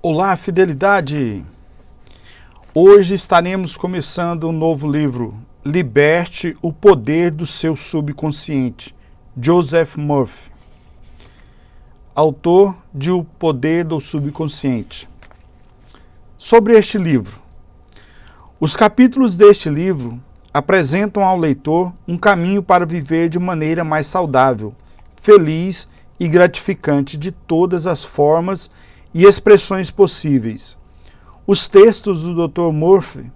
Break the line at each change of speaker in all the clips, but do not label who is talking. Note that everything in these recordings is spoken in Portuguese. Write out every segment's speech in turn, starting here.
Olá, fidelidade! Hoje estaremos começando um novo livro, Liberte o Poder do Seu Subconsciente, Joseph Murphy, autor de O Poder do Subconsciente. Sobre este livro, os capítulos deste livro apresentam ao leitor um caminho para viver de maneira mais saudável, feliz e gratificante de todas as formas e expressões possíveis. Os textos do Dr. Murphy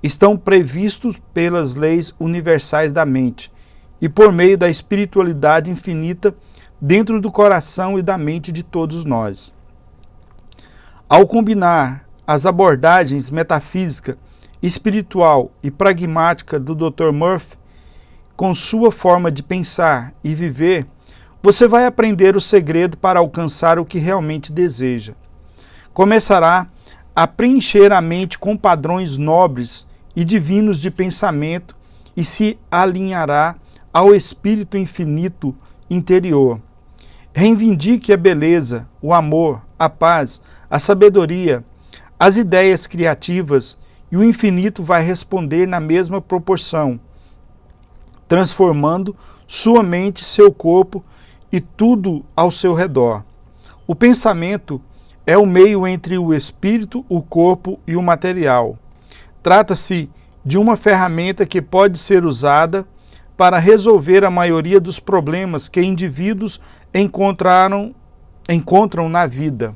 estão previstos pelas leis universais da mente e por meio da espiritualidade infinita dentro do coração e da mente de todos nós. Ao combinar as abordagens metafísica, espiritual e pragmática do Dr. Murphy com sua forma de pensar e viver, você vai aprender o segredo para alcançar o que realmente deseja. Começará a preencher a mente com padrões nobres e divinos de pensamento e se alinhará ao espírito infinito interior. Reivindique a beleza, o amor, a paz, a sabedoria, as ideias criativas, e o infinito vai responder na mesma proporção, transformando sua mente, seu corpo e tudo ao seu redor. O pensamento é o meio entre o espírito, o corpo e o material. Trata-se de uma ferramenta que pode ser usada para resolver a maioria dos problemas que indivíduos encontram na vida.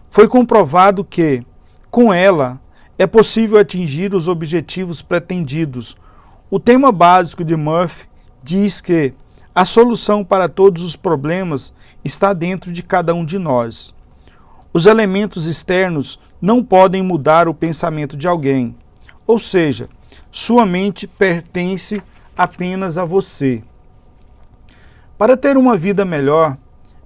Foi comprovado que, com ela, é possível atingir os objetivos pretendidos. O tema básico de Murphy diz que a solução para todos os problemas está dentro de cada um de nós. Os elementos externos não podem mudar o pensamento de alguém, ou seja, sua mente pertence apenas a você. Para ter uma vida melhor,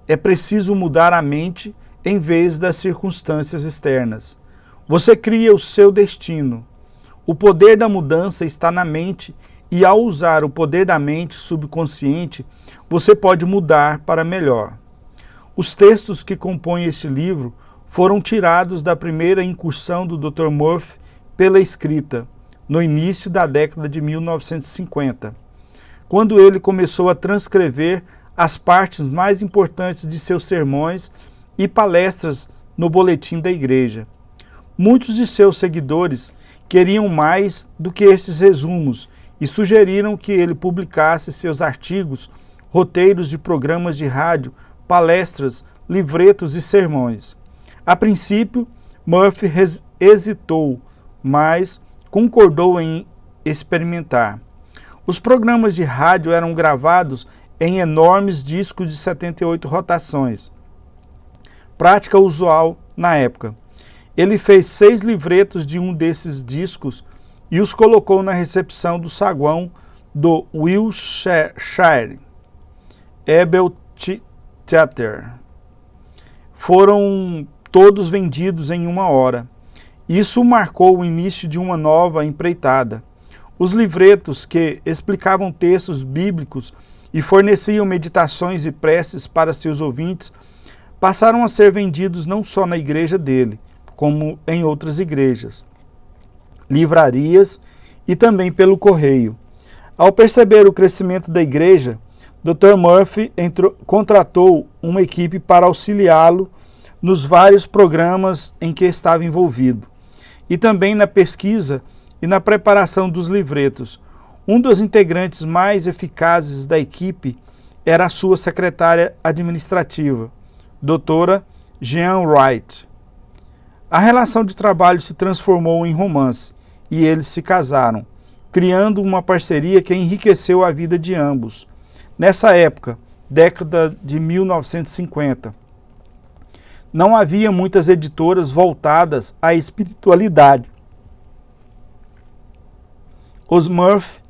é preciso mudar a mente em vez das circunstâncias externas. Você cria o seu destino. O poder da mudança está na mente e ao usar o poder da mente subconsciente, você pode mudar para melhor. Os textos que compõem este livro foram tirados da primeira incursão do Dr. Murphy pela escrita, no início da década de 1950, quando ele começou a transcrever as partes mais importantes de seus sermões e palestras no boletim da igreja. Muitos de seus seguidores queriam mais do que esses resumos e sugeriram que ele publicasse seus artigos, roteiros de programas de rádio, palestras, livretos e sermões. A princípio, Murphy hesitou, mas concordou em experimentar. Os programas de rádio eram gravados em enormes discos de 78 rotações, prática usual na época. Ele fez 6 livretos de um desses discos e os colocou na recepção do saguão do Wilshire Ebel Theatre. Foram todos vendidos em 1 hora. Isso marcou o início de uma nova empreitada. Os livretos, que explicavam textos bíblicos e forneciam meditações e preces para seus ouvintes, passaram a ser vendidos não só na igreja dele, como em outras igrejas, livrarias e também pelo correio. Ao perceber o crescimento da igreja, Dr. Murphy contratou uma equipe para auxiliá-lo nos vários programas em que estava envolvido, e também na pesquisa e na preparação dos livretos. Um dos integrantes mais eficazes da equipe era a sua secretária administrativa, Dra. Jean Wright. A relação de trabalho se transformou em romance e eles se casaram, criando uma parceria que enriqueceu a vida de ambos. Nessa época, década de 1950, não havia muitas editoras voltadas à espiritualidade. Os Murphy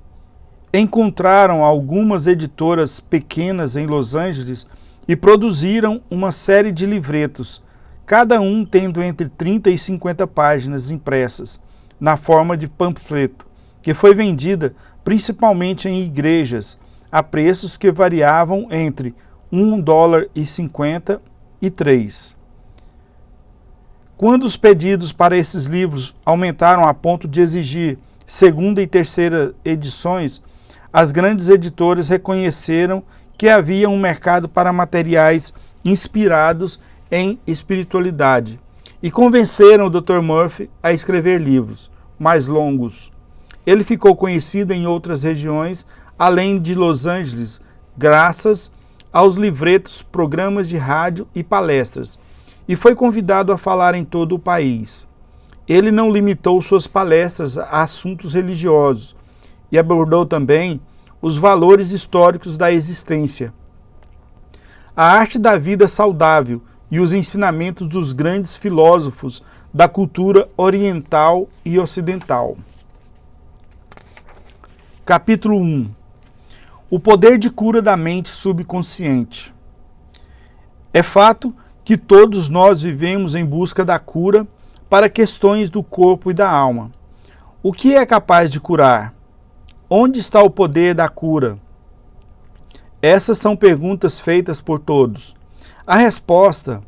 encontraram algumas editoras pequenas em Los Angeles e produziram uma série de livretos, cada um tendo entre 30 e 50 páginas impressas, na forma de panfleto, que foi vendida principalmente em igrejas, a preços que variavam entre $1,50 e $3. Quando os pedidos para esses livros aumentaram a ponto de exigir segunda e terceira edições, as grandes editoras reconheceram que havia um mercado para materiais inspirados em espiritualidade e convenceram o Dr. Murphy a escrever livros mais longos. Ele ficou conhecido em outras regiões, além de Los Angeles, graças aos livretos, programas de rádio e palestras, e foi convidado a falar em todo o país. Ele não limitou suas palestras a assuntos religiosos e abordou também os valores históricos da existência, a arte da vida saudável e os ensinamentos dos grandes filósofos da cultura oriental e ocidental. Capítulo 1. O poder de cura da mente subconsciente. É fato que todos nós vivemos em busca da cura para questões do corpo e da alma. O que é capaz de curar? Onde está o poder da cura? Essas são perguntas feitas por todos. A resposta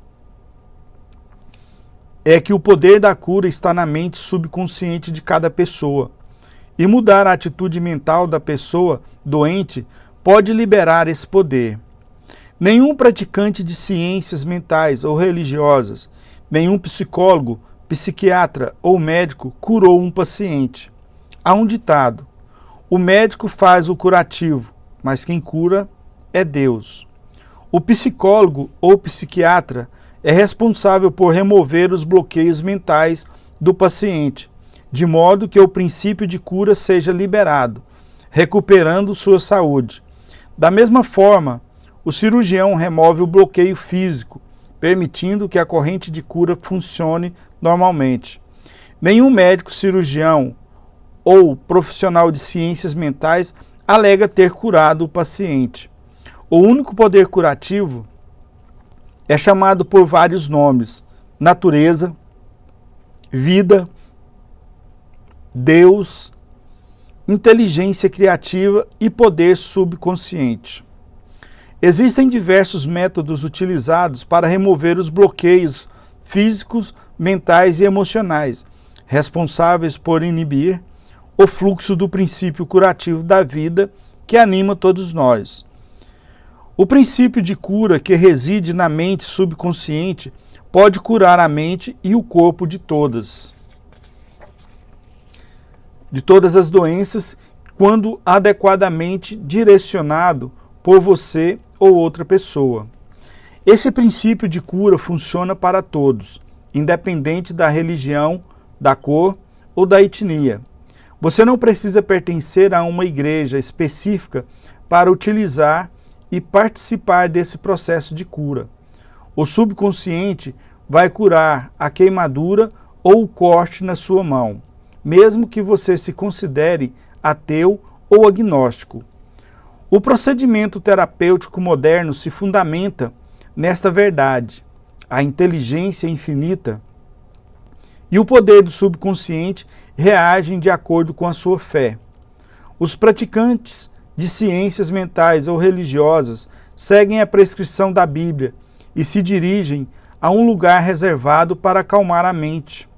é que o poder da cura está na mente subconsciente de cada pessoa. E mudar a atitude mental da pessoa doente pode liberar esse poder. Nenhum praticante de ciências mentais ou religiosas, nenhum psicólogo, psiquiatra ou médico curou um paciente. Há um ditado: o médico faz o curativo, mas quem cura é Deus. O psicólogo ou psiquiatra é responsável por remover os bloqueios mentais do paciente, de modo que o princípio de cura seja liberado, recuperando sua saúde. Da mesma forma, o cirurgião remove o bloqueio físico, permitindo que a corrente de cura funcione normalmente. Nenhum médico, cirurgião ou profissional de ciências mentais alega ter curado o paciente. O único poder curativo é chamado por vários nomes: natureza, vida, Deus, inteligência criativa e poder subconsciente. Existem diversos métodos utilizados para remover os bloqueios físicos, mentais e emocionais, responsáveis por inibir o fluxo do princípio curativo da vida que anima todos nós. O princípio de cura que reside na mente subconsciente pode curar a mente e o corpo de todas as doenças, quando adequadamente direcionado por você ou outra pessoa. Esse princípio de cura funciona para todos, independente da religião, da cor ou da etnia. Você não precisa pertencer a uma igreja específica para utilizar e participar desse processo de cura. O subconsciente vai curar a queimadura ou o corte na sua mão, mesmo que você se considere ateu ou agnóstico. O procedimento terapêutico moderno se fundamenta nesta verdade: a inteligência infinita e o poder do subconsciente reagem de acordo com a sua fé. Os praticantes de ciências mentais ou religiosas seguem a prescrição da Bíblia e se dirigem a um lugar reservado para acalmar a mente.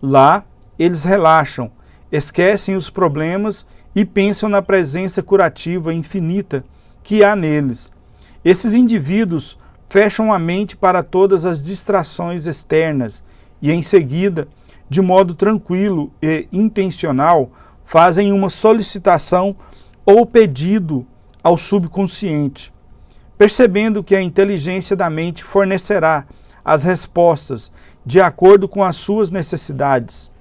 Lá, eles relaxam, esquecem os problemas e pensam na presença curativa infinita que há neles. Esses indivíduos fecham a mente para todas as distrações externas e, em seguida, de modo tranquilo e intencional, fazem uma solicitação ou pedido ao subconsciente, percebendo que a inteligência da mente fornecerá as respostas de acordo com as suas necessidades.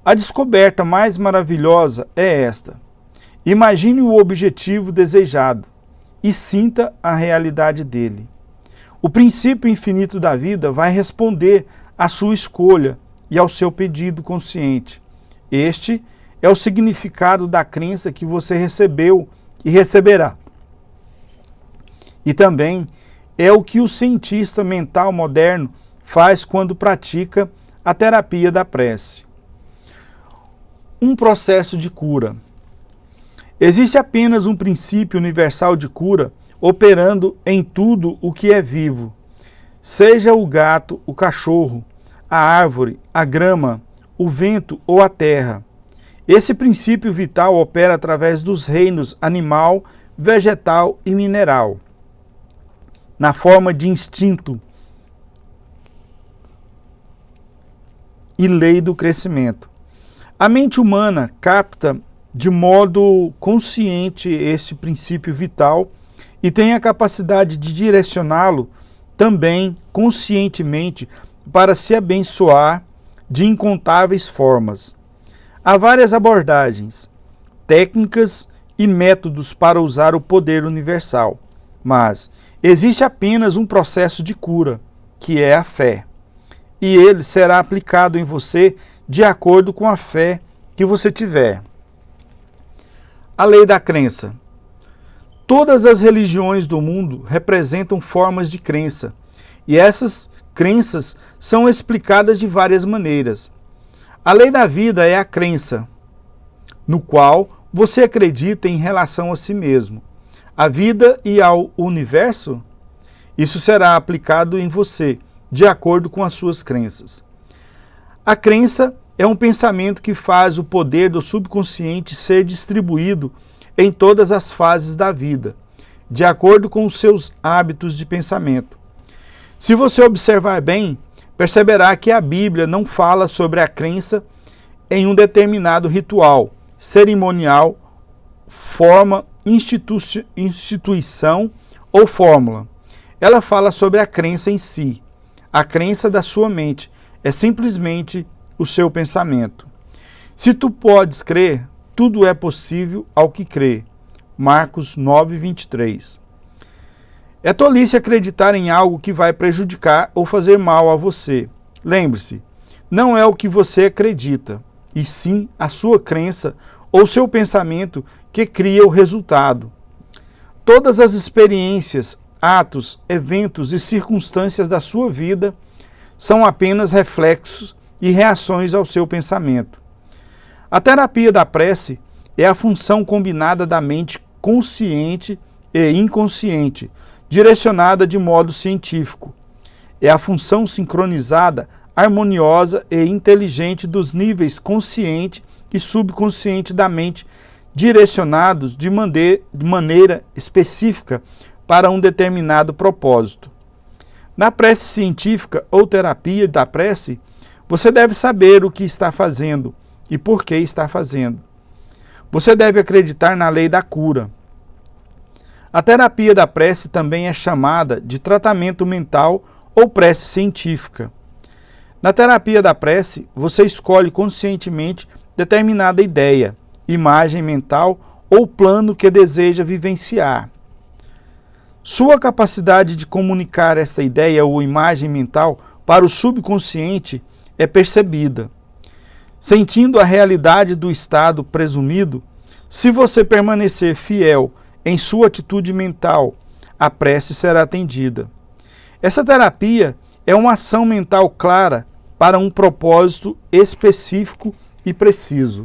A descoberta mais maravilhosa é esta: imagine o objetivo desejado e sinta a realidade dele. O princípio infinito da vida vai responder à sua escolha e ao seu pedido consciente. Este é o significado da crença que você recebeu e receberá. E também é o que o cientista mental moderno faz quando pratica a terapia da prece. Um processo de cura. Existe apenas um princípio universal de cura operando em tudo o que é vivo. seja o gato, o cachorro, a árvore, a grama, o vento ou a terra. Esse princípio vital opera através dos reinos animal, vegetal e mineral, na forma de instinto e lei do crescimento. A mente humana capta de modo consciente esse princípio vital e tem a capacidade de direcioná-lo também conscientemente para se abençoar de incontáveis formas. Há várias abordagens, técnicas e métodos para usar o poder universal, mas existe apenas um processo de cura, que é a fé. E ele será aplicado em você de acordo com a fé que você tiver. A lei da crença. Todas as religiões do mundo representam formas de crença, e essas crenças são explicadas de várias maneiras. A lei da vida é a crença, no qual você acredita em relação a si mesmo, à vida e ao universo. Isso será aplicado em você, de acordo com as suas crenças. A crença é um pensamento que faz o poder do subconsciente ser distribuído em todas as fases da vida, de acordo com os seus hábitos de pensamento. Se você observar bem, perceberá que a Bíblia não fala sobre a crença em um determinado ritual, cerimonial, forma, instituição ou fórmula. Ela fala sobre a crença em si. A crença da sua mente é simplesmente o seu pensamento. Se tu podes crer, tudo é possível ao que crê. Marcos 9:23. É tolice acreditar em algo que vai prejudicar ou fazer mal a você. Lembre-se, não é o que você acredita, e sim a sua crença ou seu pensamento que cria o resultado. Todas as experiências, atos, eventos e circunstâncias da sua vida são apenas reflexos e reações ao seu pensamento. A terapia da prece é a função combinada da mente consciente e inconsciente, direcionada de modo científico. É a função sincronizada, harmoniosa e inteligente dos níveis consciente e subconsciente da mente, direcionados de maneira específica para um determinado propósito. Na prece científica ou terapia da prece, você deve saber o que está fazendo e por que está fazendo. Você deve acreditar na lei da cura. A terapia da prece também é chamada de tratamento mental ou prece científica. Na terapia da prece, você escolhe conscientemente determinada ideia, imagem mental ou plano que deseja vivenciar. Sua capacidade de comunicar essa ideia ou imagem mental para o subconsciente é percebida. Sentindo a realidade do estado presumido, se você permanecer fiel em sua atitude mental, a prece será atendida. Essa terapia é uma ação mental clara para um propósito específico e preciso.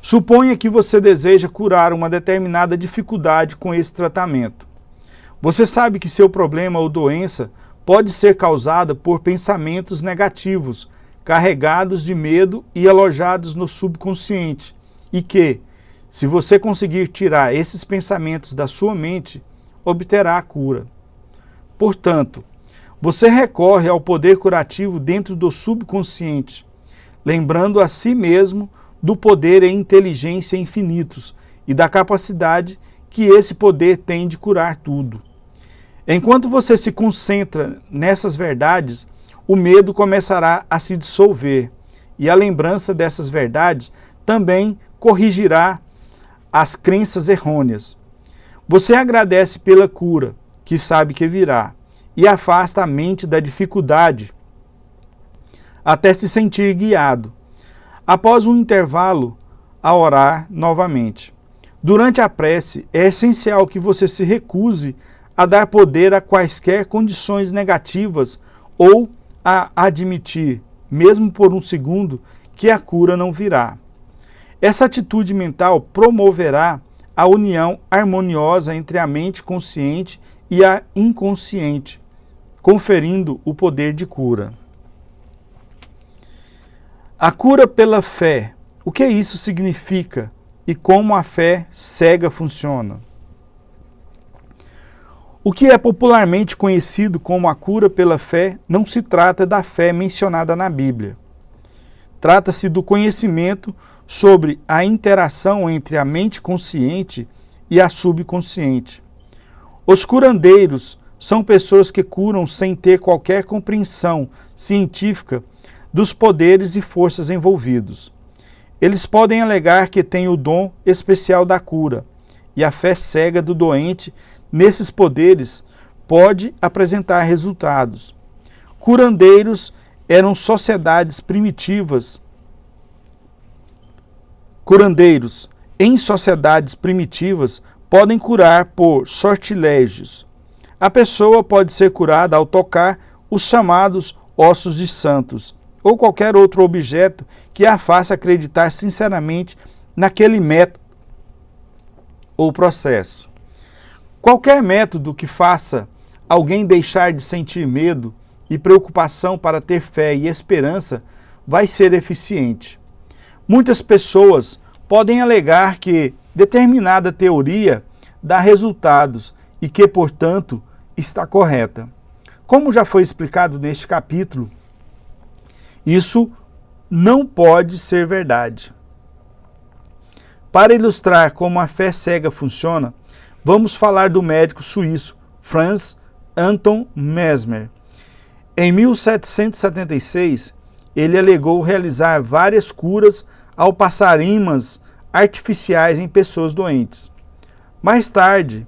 Suponha que você deseja curar uma determinada dificuldade com esse tratamento. Você sabe que seu problema ou doença pode ser causada por pensamentos negativos, carregados de medo e alojados no subconsciente, e que, se você conseguir tirar esses pensamentos da sua mente, obterá a cura. Portanto, você recorre ao poder curativo dentro do subconsciente, lembrando a si mesmo do poder e inteligência infinitos e da capacidade que esse poder tem de curar tudo. Enquanto você se concentra nessas verdades, o medo começará a se dissolver e a lembrança dessas verdades também corrigirá as crenças errôneas. Você agradece pela cura, que sabe que virá, e afasta a mente da dificuldade até se sentir guiado. Após um intervalo, a orar novamente. Durante a prece, é essencial que você se recuse a dar poder a quaisquer condições negativas ou a admitir, mesmo por um segundo, que a cura não virá. Essa atitude mental promoverá a união harmoniosa entre a mente consciente e a inconsciente, conferindo o poder de cura. A cura pela fé. O que isso significa e como a fé cega funciona? O que é popularmente conhecido como a cura pela fé não se trata da fé mencionada na Bíblia. Trata-se do conhecimento sobre a interação entre a mente consciente e a subconsciente. Os curandeiros são pessoas que curam sem ter qualquer compreensão científica dos poderes e forças envolvidos. Eles podem alegar que têm o dom especial da cura, e a fé cega do doente nesses poderes pode apresentar resultados. Curandeiros eram sociedades primitivas. Curandeiros em sociedades primitivas podem curar por sortilégios. A pessoa pode ser curada ao tocar os chamados ossos de santos, ou qualquer outro objeto que a faça acreditar sinceramente naquele método ou processo. Qualquer método que faça alguém deixar de sentir medo e preocupação para ter fé e esperança vai ser eficiente. Muitas pessoas podem alegar que determinada teoria dá resultados e que, portanto, está correta. Como já foi explicado neste capítulo, isso não pode ser verdade. Para ilustrar como a fé cega funciona, vamos falar do médico suíço Franz Anton Mesmer. Em 1776, ele alegou realizar várias curas ao passar ímãs artificiais em pessoas doentes. Mais tarde,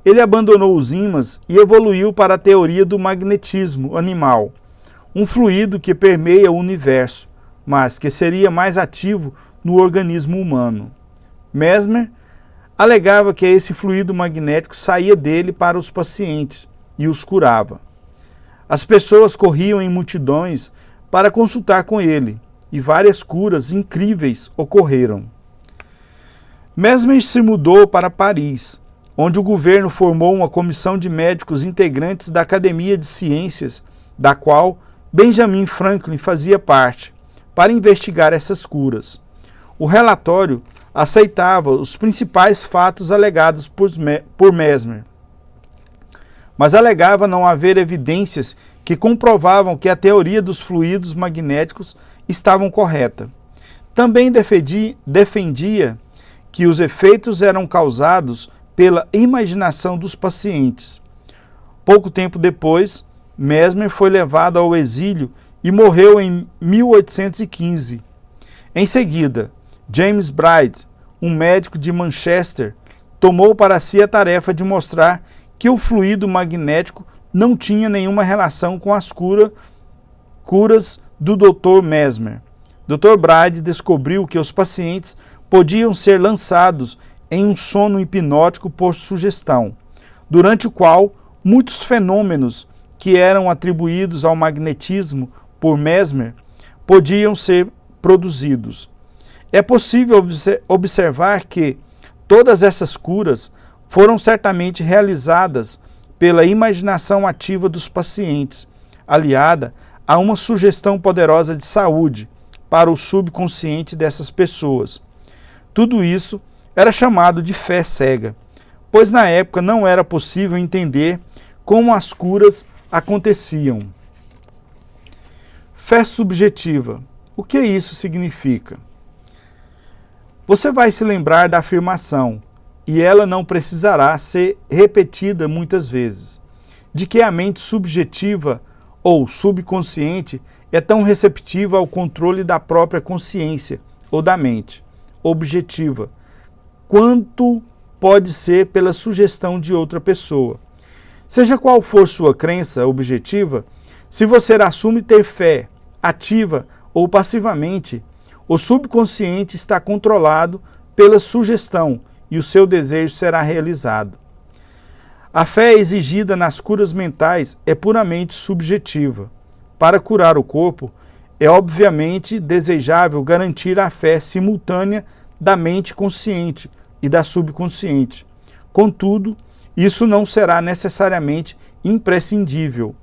ele abandonou os ímãs e evoluiu para a teoria do magnetismo animal, um fluido que permeia o universo, mas que seria mais ativo no organismo humano. Mesmer alegava que esse fluido magnético saía dele para os pacientes e os curava. As pessoas corriam em multidões para consultar com ele, e várias curas incríveis ocorreram. Mesmer se mudou para Paris, onde o governo formou uma comissão de médicos integrantes da Academia de Ciências, da qual Benjamin Franklin fazia parte, para investigar essas curas. O relatório aceitava os principais fatos alegados por Mesmer, mas alegava não haver evidências que comprovavam que a teoria dos fluidos magnéticos estavam correta. Também defendia que os efeitos eram causados pela imaginação dos pacientes. Pouco tempo depois, Mesmer foi levado ao exílio e morreu em 1815. Em seguida, James Bride, um médico de Manchester, tomou para si a tarefa de mostrar que o fluido magnético não tinha nenhuma relação com as curas do Dr. Mesmer. Dr. Bride descobriu que os pacientes podiam ser lançados em um sono hipnótico por sugestão, durante o qual muitos fenômenos que eram atribuídos ao magnetismo por Mesmer podiam ser produzidos. É possível observar que todas essas curas foram certamente realizadas pela imaginação ativa dos pacientes, aliada a uma sugestão poderosa de saúde para o subconsciente dessas pessoas. Tudo isso era chamado de fé cega, pois na época não era possível entender como as curas aconteciam. Fé subjetiva. O que isso significa? Você vai se lembrar da afirmação, e ela não precisará ser repetida muitas vezes, de que a mente subjetiva ou subconsciente é tão receptiva ao controle da própria consciência ou da mente objetiva, quanto pode ser pela sugestão de outra pessoa. Seja qual for sua crença objetiva, se você assume ter fé, ativa ou passivamente, o subconsciente está controlado pela sugestão e o seu desejo será realizado. A fé exigida nas curas mentais é puramente subjetiva. Para curar o corpo, é obviamente desejável garantir a fé simultânea da mente consciente e da subconsciente. Contudo, isso não será necessariamente imprescindível.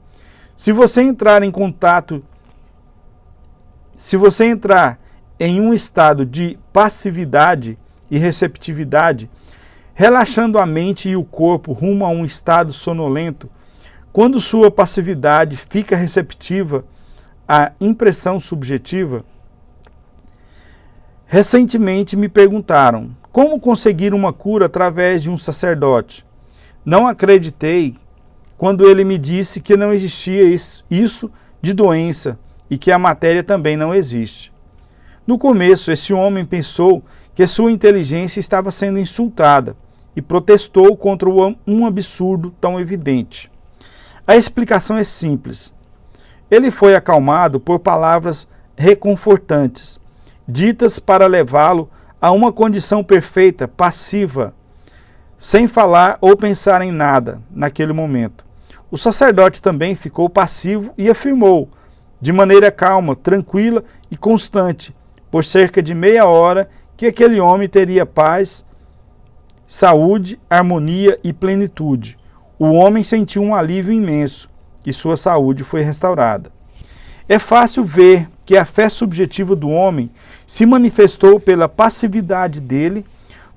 Se você entrar em um estado de passividade e receptividade, relaxando a mente e o corpo rumo a um estado sonolento, quando sua passividade fica receptiva à impressão subjetiva. Recentemente me perguntaram como conseguir uma cura através de um sacerdote. Não acreditei quando ele me disse que não existia isso de doença e que a matéria também não existe. No começo, esse homem pensou que sua inteligência estava sendo insultada e protestou contra um absurdo tão evidente. A explicação é simples. Ele foi acalmado por palavras reconfortantes, ditas para levá-lo a uma condição perfeita, passiva, sem falar ou pensar em nada naquele momento. O sacerdote também ficou passivo e afirmou, de maneira calma, tranquila e constante, por cerca de meia hora, que aquele homem teria paz, saúde, harmonia e plenitude. O homem sentiu um alívio imenso e sua saúde foi restaurada. É fácil ver que a fé subjetiva do homem se manifestou pela passividade dele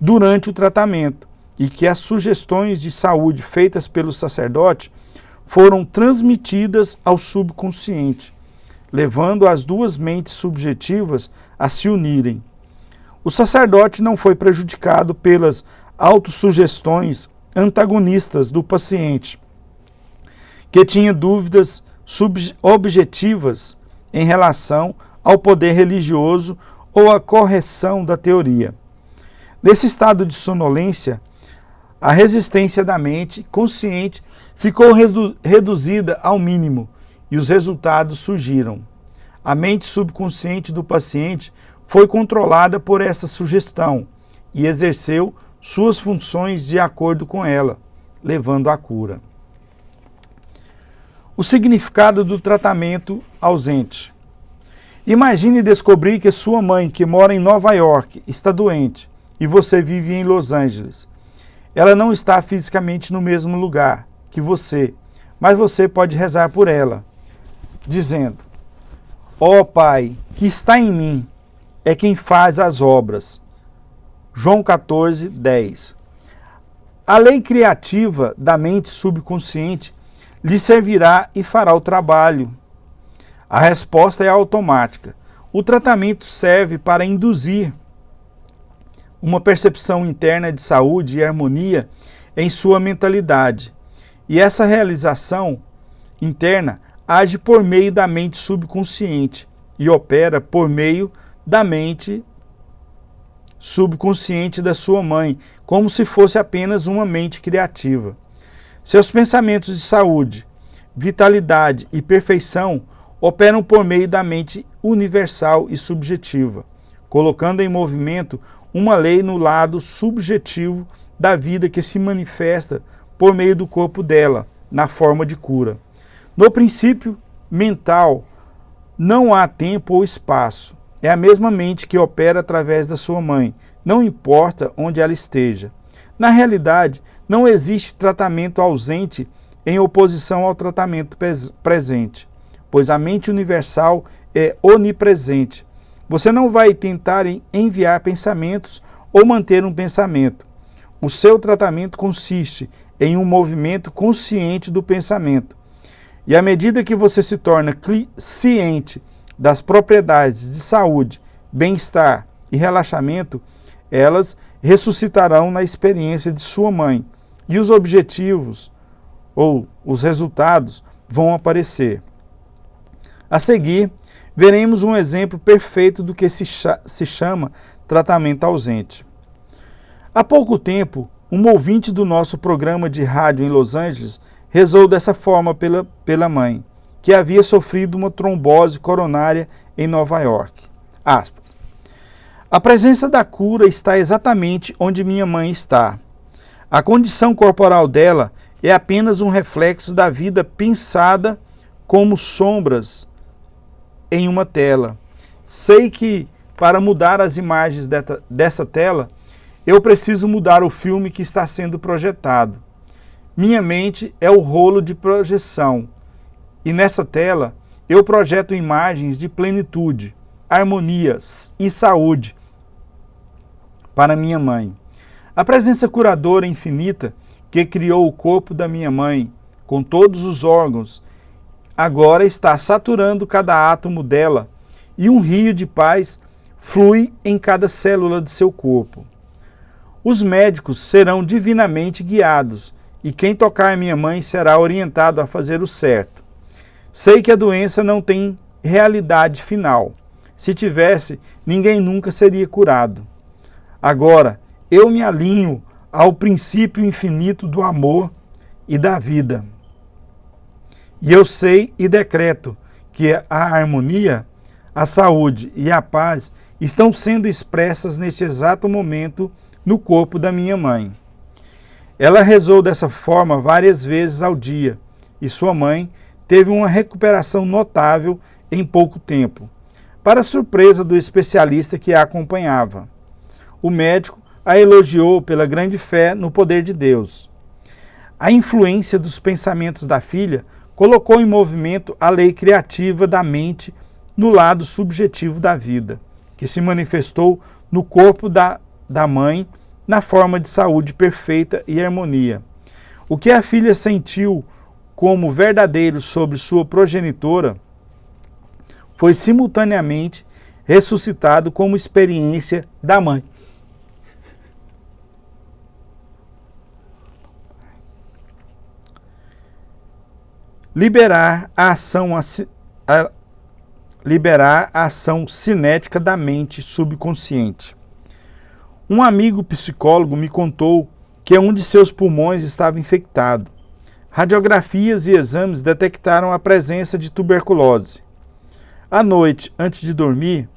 durante o tratamento e que as sugestões de saúde feitas pelo sacerdote foram transmitidas ao subconsciente, levando as duas mentes subjetivas a se unirem. O sacerdote não foi prejudicado pelas autossugestões antagonistas do paciente, que tinha dúvidas objetivas em relação ao poder religioso ou à correção da teoria. Nesse estado de sonolência, a resistência da mente consciente ficou reduzida ao mínimo e os resultados surgiram. A mente subconsciente do paciente foi controlada por essa sugestão e exerceu suas funções de acordo com ela, levando à cura. O significado do tratamento ausente. Imagine descobrir que sua mãe, que mora em Nova York, está doente e você vive em Los Angeles. Ela não está fisicamente no mesmo lugar que você, mas você pode rezar por ela, dizendo: ó Pai, que está em mim, é quem faz as obras. João 14, 10. A lei criativa da mente subconsciente lhe servirá e fará o trabalho. A resposta é automática. O tratamento serve para induzir uma percepção interna de saúde e harmonia em sua mentalidade. E essa realização interna age por meio da mente subconsciente e opera por meio da mente subconsciente da sua mãe, como se fosse apenas uma mente criativa. Seus pensamentos de saúde, vitalidade e perfeição operam por meio da mente universal e subjetiva, colocando em movimento uma lei no lado subjetivo da vida que se manifesta por meio do corpo dela, na forma de cura. No princípio mental, não há tempo ou espaço. É a mesma mente que opera através da sua mãe, não importa onde ela esteja. Na realidade, não existe tratamento ausente em oposição ao tratamento presente, pois a mente universal é onipresente. Você não vai tentar enviar pensamentos ou manter um pensamento. O seu tratamento consiste em um movimento consciente do pensamento. E à medida que você se torna ciente das propriedades de saúde, bem-estar e relaxamento, elas ressuscitarão na experiência de sua mãe e os objetivos ou os resultados vão aparecer. A seguir, veremos um exemplo perfeito do que se chama tratamento ausente. Há pouco tempo, um ouvinte do nosso programa de rádio em Los Angeles rezou dessa forma pela mãe, que havia sofrido uma trombose coronária em Nova York. Aspas. A presença da cura está exatamente onde minha mãe está. A condição corporal dela é apenas um reflexo da vida pensada como sombras em uma tela. Sei que, para mudar as imagens dessa tela, eu preciso mudar o filme que está sendo projetado. Minha mente é o rolo de projeção e nessa tela eu projeto imagens de plenitude, harmonia e saúde para minha mãe. A presença curadora infinita que criou o corpo da minha mãe, com todos os órgãos, agora está saturando cada átomo dela e um rio de paz flui em cada célula de seu corpo. Os médicos serão divinamente guiados e quem tocar minha mãe será orientado a fazer o certo. Sei que a doença não tem realidade final. Se tivesse, ninguém nunca seria curado. Agora, eu me alinho ao princípio infinito do amor e da vida. E eu sei e decreto que a harmonia, a saúde e a paz estão sendo expressas neste exato momento no corpo da minha mãe. Ela rezou dessa forma várias vezes ao dia e sua mãe teve uma recuperação notável em pouco tempo, para surpresa do especialista que a acompanhava. O médico a elogiou pela grande fé no poder de Deus. A influência dos pensamentos da filha colocou em movimento a lei criativa da mente no lado subjetivo da vida, que se manifestou no corpo da mãe na forma de saúde perfeita e harmonia. O que a filha sentiu como verdadeiro sobre sua progenitora foi simultaneamente ressuscitado como experiência da mãe. Liberar a ação cinética da mente subconsciente. Um amigo psicólogo me contou que um de seus pulmões estava infectado. Radiografias e exames detectaram a presença de tuberculose. À noite, antes de dormir,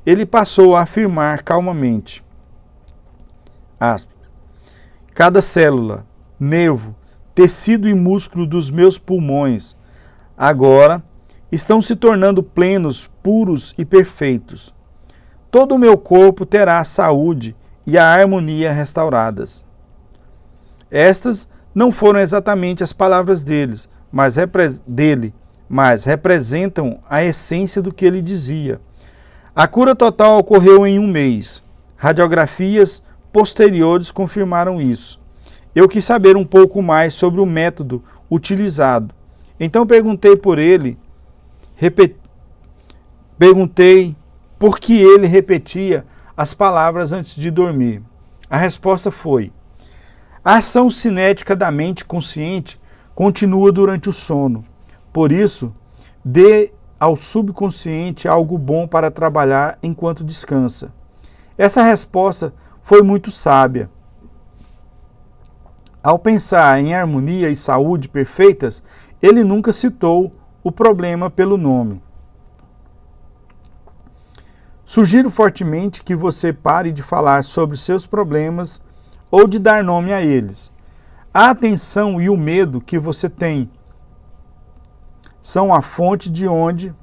ele passou a afirmar calmamente, aspas, cada célula, nervo, tecido e músculo dos meus pulmões agora estão se tornando plenos, puros e perfeitos. Todo o meu corpo terá a saúde e a harmonia restauradas. Estas não foram exatamente as palavras dele, mas representam a essência do que ele dizia. A cura total ocorreu em um mês. Radiografias posteriores confirmaram isso. Eu quis saber um pouco mais sobre o método utilizado. Então perguntei por que ele repetia as palavras antes de dormir. A resposta foi: a ação cinética da mente consciente continua durante o sono. Por isso, dê ao subconsciente algo bom para trabalhar enquanto descansa. Essa resposta foi muito sábia. Ao pensar em harmonia e saúde perfeitas, ele nunca citou o problema pelo nome. Sugiro fortemente que você pare de falar sobre seus problemas ou de dar nome a eles. A atenção e o medo que você tem são a fonte de onde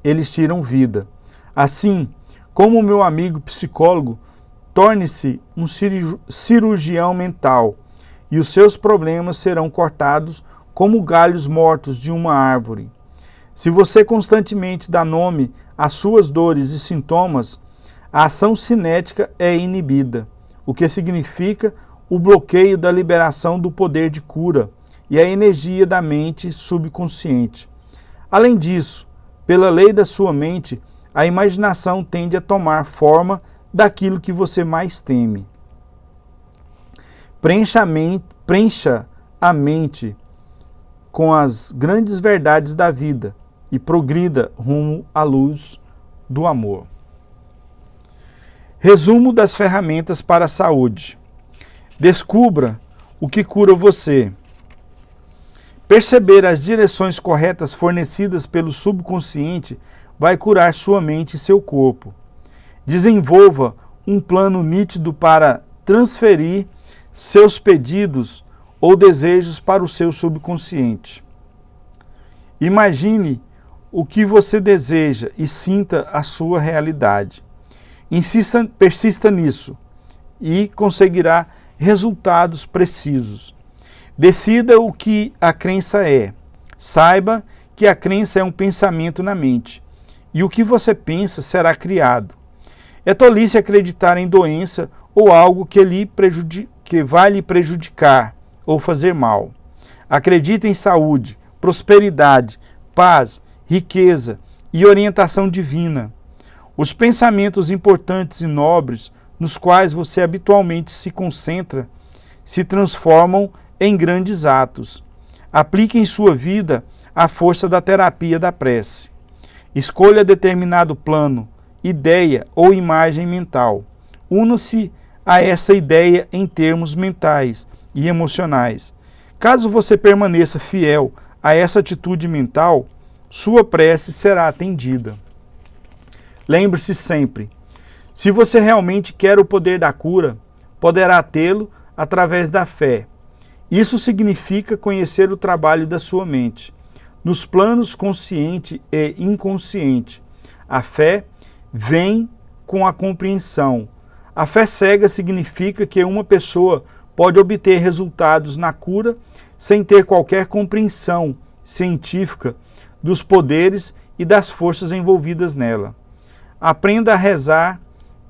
eles tiram vida. Assim, como o meu amigo psicólogo, torne-se um cirurgião mental e os seus problemas serão cortados como galhos mortos de uma árvore. Se você constantemente dá nome às suas dores e sintomas, a ação cinética é inibida, o que significa o bloqueio da liberação do poder de cura e a energia da mente subconsciente. Além disso, pela lei da sua mente, a imaginação tende a tomar forma daquilo que você mais teme. Preencha a mente com as grandes verdades da vida e progrida rumo à luz do amor. Resumo das ferramentas para a saúde. Descubra o que cura você. Perceber as direções corretas fornecidas pelo subconsciente vai curar sua mente e seu corpo. Desenvolva um plano nítido para transferir seus pedidos ou desejos para o seu subconsciente. Imagine o que você deseja e sinta a sua realidade. Persista nisso e conseguirá resultados precisos. Decida o que a crença é. Saiba que a crença é um pensamento na mente, e o que você pensa será criado. É tolice acreditar em doença ou algo que vai lhe prejudicar ou fazer mal. Acredite em saúde, prosperidade, paz, riqueza e orientação divina. Os pensamentos importantes e nobres nos quais você habitualmente se concentra se transformam em grandes atos. Aplique em sua vida a força da terapia da prece. Escolha determinado plano, ideia ou imagem mental. Una-se a essa ideia em termos mentais e emocionais. Caso você permaneça fiel a essa atitude mental, sua prece será atendida. Lembre-se sempre, se você realmente quer o poder da cura, poderá tê-lo através da fé. Isso significa conhecer o trabalho da sua mente, nos planos consciente e inconsciente. A fé vem com a compreensão. A fé cega significa que uma pessoa pode obter resultados na cura sem ter qualquer compreensão científica dos poderes e das forças envolvidas nela. Aprenda a rezar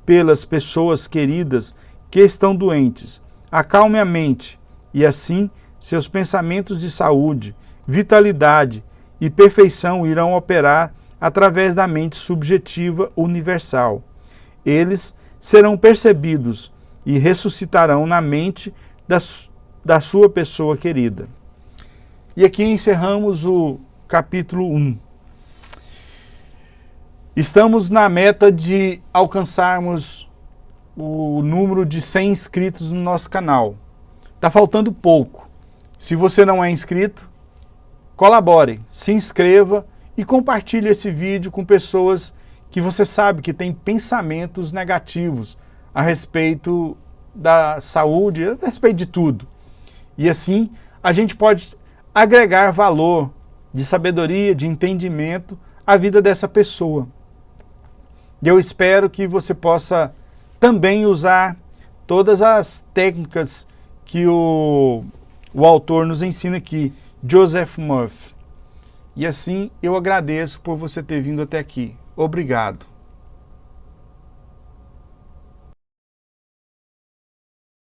pelas pessoas queridas que estão doentes. Acalme a mente e assim seus pensamentos de saúde, vitalidade e perfeição irão operar através da mente subjetiva universal. Eles serão percebidos e ressuscitarão na mente da sua pessoa querida. E aqui encerramos o capítulo 1. Estamos na meta de alcançarmos o número de 100 inscritos no nosso canal. Está faltando pouco. Se você não é inscrito, colabore, se inscreva e compartilhe esse vídeo com pessoas que você sabe que têm pensamentos negativos a respeito da saúde, a respeito de tudo. E assim a gente pode agregar valor de sabedoria, de entendimento à vida dessa pessoa. E eu espero que você possa também usar todas as técnicas que o autor nos ensina aqui, Joseph Murphy. E assim eu agradeço por você ter vindo até aqui. Obrigado.